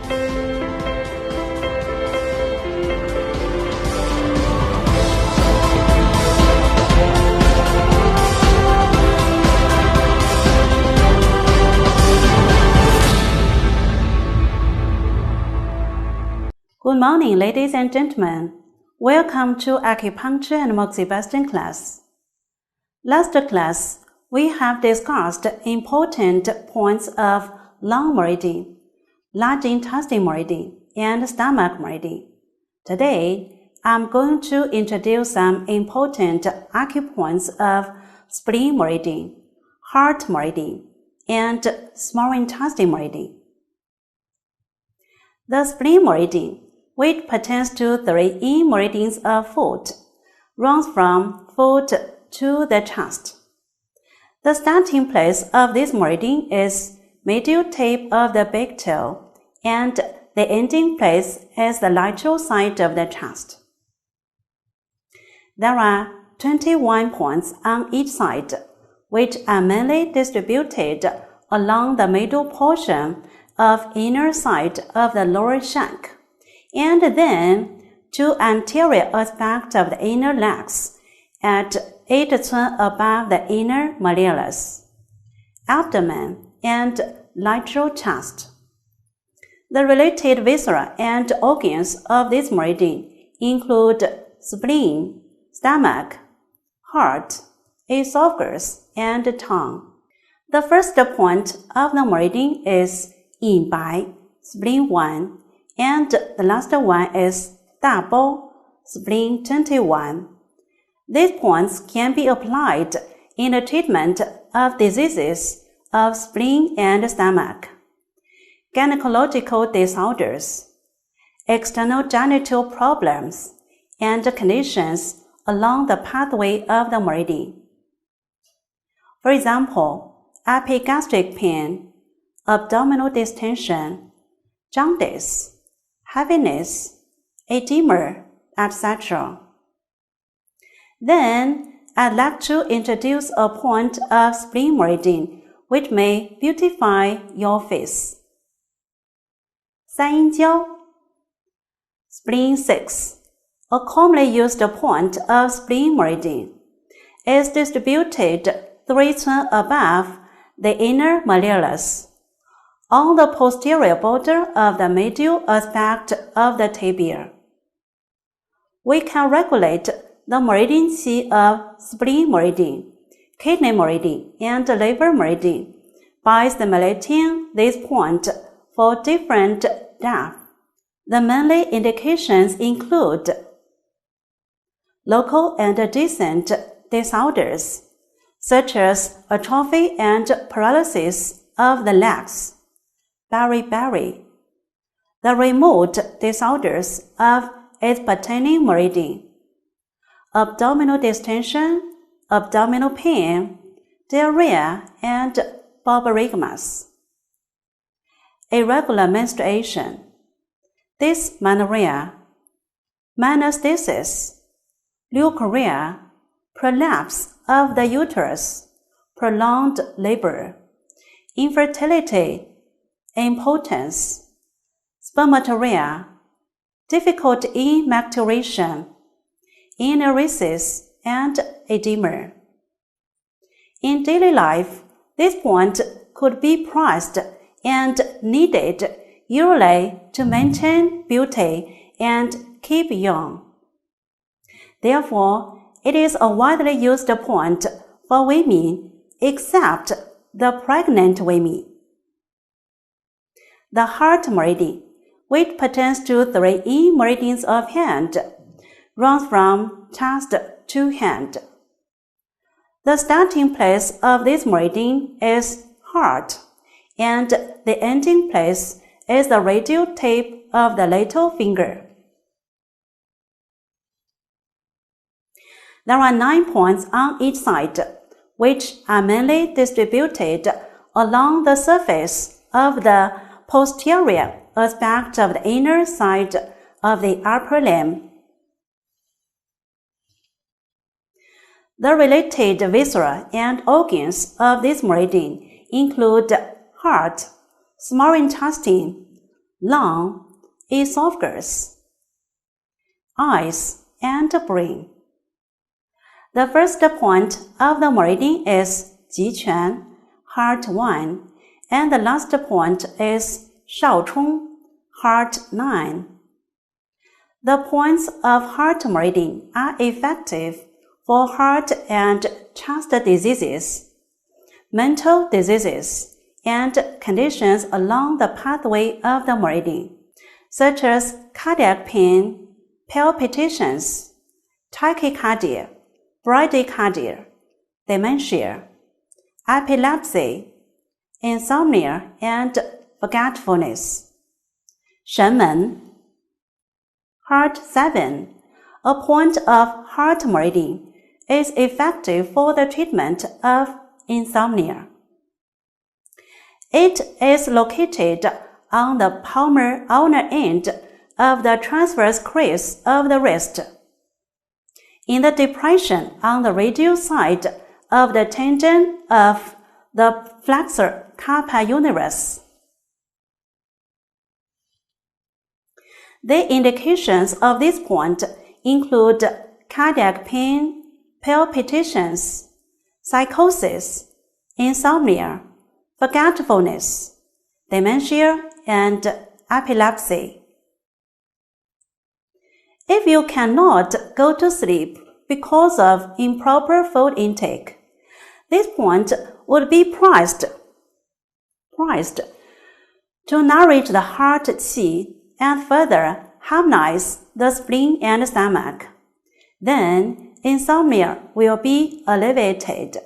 Good morning, ladies and gentlemen. Welcome to Acupuncture and Moxibustion class. Last class, we have discussed important points of lung meridian, large intestine meridian, and stomach meridian. Today, I'm going to introduce some important acupoints of spleen meridian, heart meridian, and small intestine meridian. The spleen meridian, which pertains to 3 meridians of foot, runs from foot to the chest. The starting place of this meridian is medial tip of the big toe, and the ending place is the lateral side of the chest. There are 21 points on each side, which are mainly distributed along the middle portion of inner side of the lower shank, and then 2 anterior aspects of the inner legs at 8 cun above the inner malleolus, abdomen, and lateral chest. The related viscera and organs of this meridian include spleen, stomach, heart, esophagus, and tongue. The first point of the meridian is 隐白, spleen 1, and the last one is 大包, spleen 21. These points can be applied in the treatment of diseases of spleen and stomach, gynecological disorders, external genital problems, and conditions along the pathway of the meridian. For example, epigastric pain, abdominal distension, jaundice, heaviness, edema, etc. Then, I'd like to introduce a point of spleen meridian which may beautify your face. 三阴交 Spleen 6, a commonly used point of spleen meridian, is distributed 3 cun above the inner malleolus, on the posterior border of the medial aspect of the tibia. We can regulate the meridian qi of spleen meridian, kidney meridian, and liver meridian by stimulating this point for different depths. The mainly indications include local and adjacent disorders, such as atrophy and paralysis of the legs, beriberi, the remote disorders of its pertaining meridian, abdominal distension, abdominal pain, diarrhea, and borborygmus, irregular menstruation, dysmenorrhea, menostasis, leukorrhea, prolapse of the uterus, prolonged labor, infertility, impotence, spermatorrhea, difficulty in maturation, enuresis, and edema. In daily life, this point could be pressed and needed yearly to maintain beauty and keep young. Therefore, it is a widely used point for women except the pregnant women. The heart meridian, which pertains to 3 meridians of hand, runs from chest to hand. The starting place of this meridian is heart, and the ending place is the radial tip of the little finger. There are 9 points on each side, which are mainly distributed along the surface of the posterior aspect of the inner side of the upper limb. The related viscera and organs of this meridian include heart, small intestine, lung, esophagus, eyes, and brain. The first point of the meridian is 极泉, heart 1, and the last point is 少冲, heart 9. The points of heart meridian are effective for heart and chest diseases, mental diseases, and conditions along the pathway of the meridian, such as cardiac pain, palpitations, tachycardia, bradycardia, dementia, epilepsy, insomnia, and forgetfulness. 神门 Heart 7, a point of heart meridian, is effective for the treatment of insomnia. It is located on the palmar ulnar end of the transverse crease of the wrist, in the depression on the radial side of the tendon of the flexor carpi ulnaris. The indications of this point include cardiac pain, palpitations, psychosis, insomnia, forgetfulness, dementia, and epilepsy. If you cannot go to sleep because of improper food intake, this point would be prized to nourish the heart qi and further harmonize the spleen and stomach. Then insomnia will be alleviated.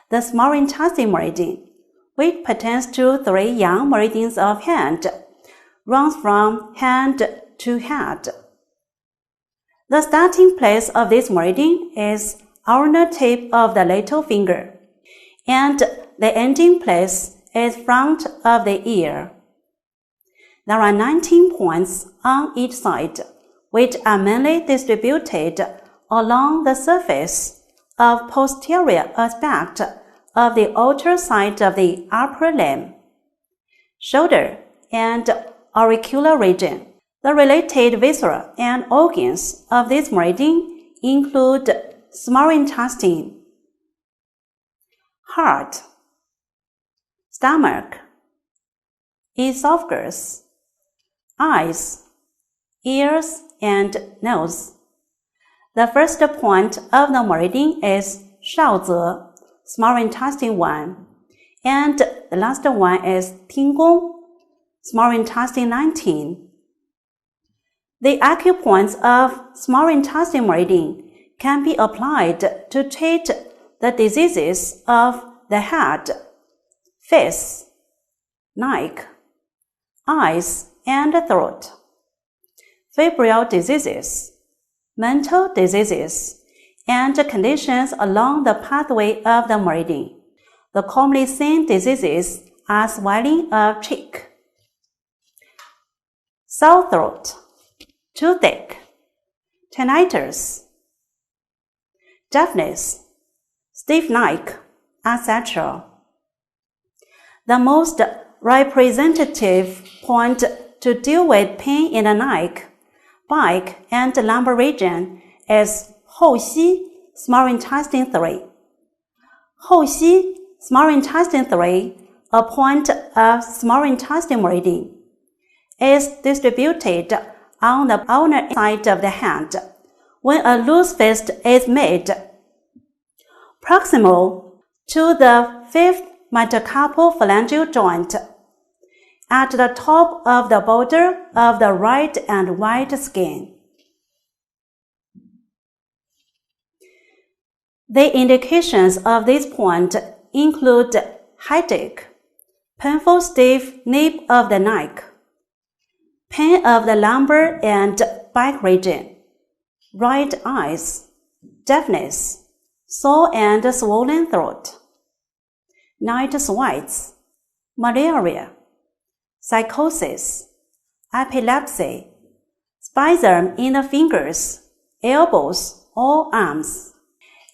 The small intestine meridian, which pertains to 3 young meridians of hand, runs from hand to head. The starting place of this meridian is ulnar tip of the little finger, and the ending place is front of the ear. There are 19 points on each side, which are mainly distributed along the surface of posterior aspect of the outer side of the upper limb, shoulder, and auricular region. The related viscera and organs of this meridian include small intestine, heart, stomach, esophagus, eyes, ears, and nose. The first point of the meridian is 少泽, small intestine 1, and the last one is 听宫, small intestine 19. The acupoints of small intestine meridian can be applied to treat the diseases of the head, face, neck, eyes, and throat, febrile diseases, mental diseases, and conditions along the pathway of the meridian. The commonly seen diseases are swelling of cheek, sore throat, toothache, tinnitus, deafness, stiff neck, etc. The most representative point to deal with pain in the neck, back, and lumbar region is 后溪, small intestine 3. 后溪, small intestine 3, a point of small intestine meridian, is distributed on the ulnar side of the hand when a loose fist is made, proximal to the 5th metacarpal phalangeal joint, at the top of the border of the right and white skin. The indications of this point include headache, painful stiff nape of the neck, pain of the lumbar and back region, red eyes, deafness, sore and swollen throat, night sweats, malaria, psychosis, epilepsy, spasm in the fingers, elbows, or arms.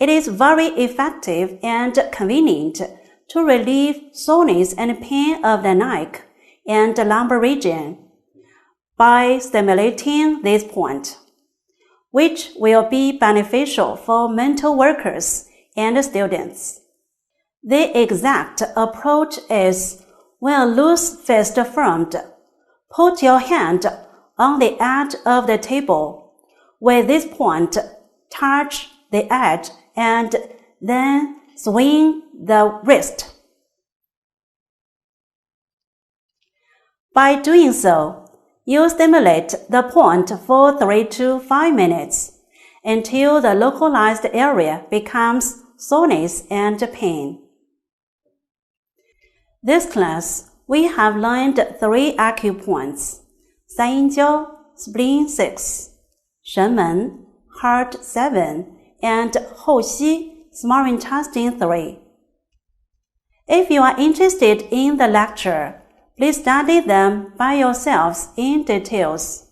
It is very effective and convenient to relieve soreness and pain of the neck and lumbar region by stimulating this point, which will be beneficial for mental workers and students. The exact approach is, when loose fist formed, put your hand on the edge of the table. With this point, touch the edge and then swing the wrist. By doing so, you stimulate the point for 3 to 5 minutes until the localized area becomes soreness and pain. This class, we have learned 3 acupoints: 三阴交 Spleen 6, 神门 Heart 7, and 后溪 Small Intestine 3. If you are interested in the lecture, please study them by yourselves in details.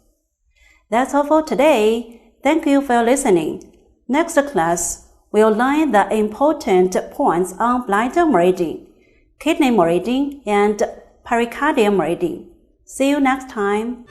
That's all for today. Thank you for listening. Next class, we'll learn the important points on bladder meridian, kidney meridian, and pericardium meridian. See you next time.